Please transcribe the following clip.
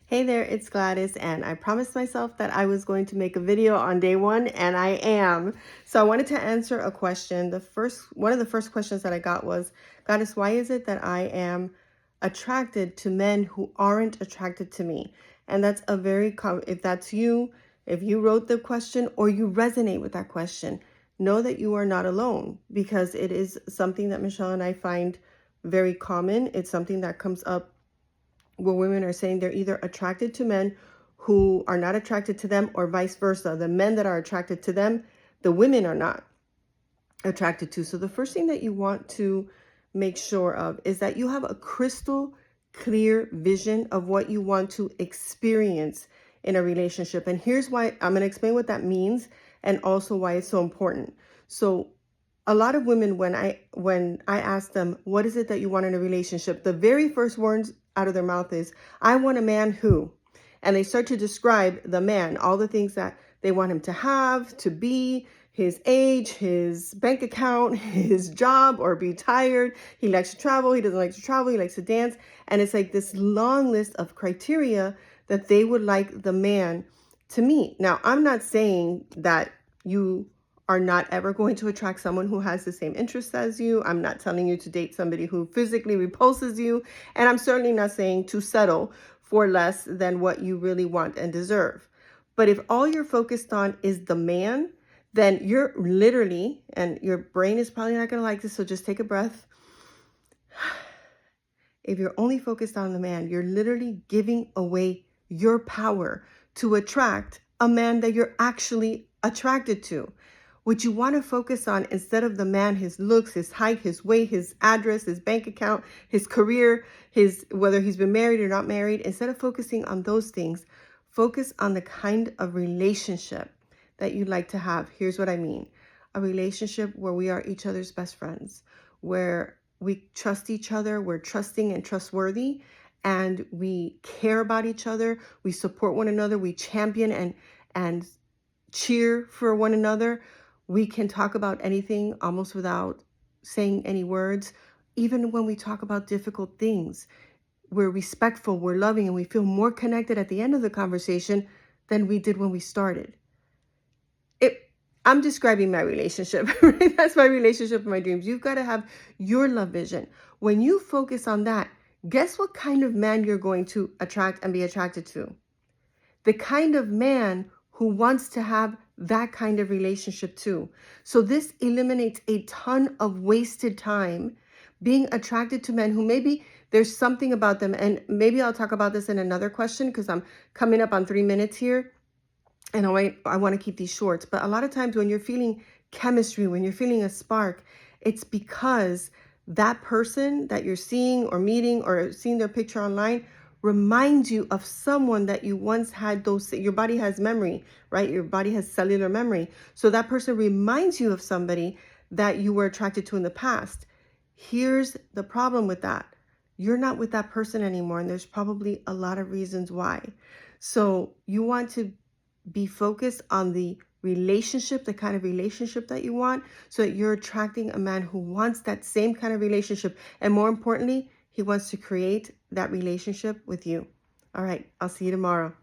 Hey there, it's Gladys, and I promised myself that I was going to make a video on day one, and I am. So I wanted to answer a question. One of the first questions that I got was, Gladys, why is it that I am attracted to men who aren't attracted to me? And that's a if that's you, if you wrote the question or you resonate with that question, know that you are not alone because it is something that Michelle and I find very common. It's something that comes up where women are saying they're either attracted to men who are not attracted to them or vice versa. The men that are attracted to them, the women are not attracted to. So the first thing that you want to make sure of is that you have a crystal clear vision of what you want to experience in a relationship. And here's why I'm going to explain what that means and also why it's so important. So a lot of women, when I ask them, what is it that you want in a relationship? The very first words out of their mouth is, I want a man who, and they start to describe the man, all the things that they want him to have, to be, his age, his bank account, his job, or be tired. He likes to travel. He doesn't like to travel. He likes to dance. And it's like this long list of criteria that they would like the man to meet. Now, I'm not saying that you are not ever going to attract someone who has the same interests as you. I'm not telling you to date somebody who physically repulses you. And I'm certainly not saying to settle for less than what you really want and deserve. But if all you're focused on is the man, then you're literally, and your brain is probably not going to like this, so just take a breath. If you're only focused on the man, you're literally giving away your power to attract a man that you're actually attracted to. What you want to focus on instead of the man, his looks, his height, his weight, his address, his bank account, his career, whether he's been married or not married, instead of focusing on those things, focus on the kind of relationship that you'd like to have. Here's what I mean. A relationship where we are each other's best friends, where we trust each other, we're trusting and trustworthy, and we care about each other, we support one another, we champion and cheer for one another. We can talk about anything almost without saying any words. Even when we talk about difficult things, we're respectful, we're loving, and we feel more connected at the end of the conversation than we did when we started. I'm describing my relationship, right? That's my relationship and my dreams. You've got to have your love vision. When you focus on that, guess what kind of man you're going to attract and be attracted to? The kind of man who wants to have that kind of relationship too. So this eliminates a ton of wasted time being attracted to men who maybe there's something about them. And maybe I'll talk about this in another question because I'm coming up on 3 minutes here. And I want to keep these short, but a lot of times when you're feeling chemistry, when you're feeling a spark, it's because that person that you're seeing or meeting or seeing their picture online reminds you of someone that you once had your body has memory, right? Your body has cellular memory. So that person reminds you of somebody that you were attracted to in the past. Here's the problem with that. You're not with that person anymore, and there's probably a lot of reasons why. So you want to be focused on the relationship, the kind of relationship that you want, so that you're attracting a man who wants that same kind of relationship. And more importantly, he wants to create that relationship with you. All right, I'll see you tomorrow.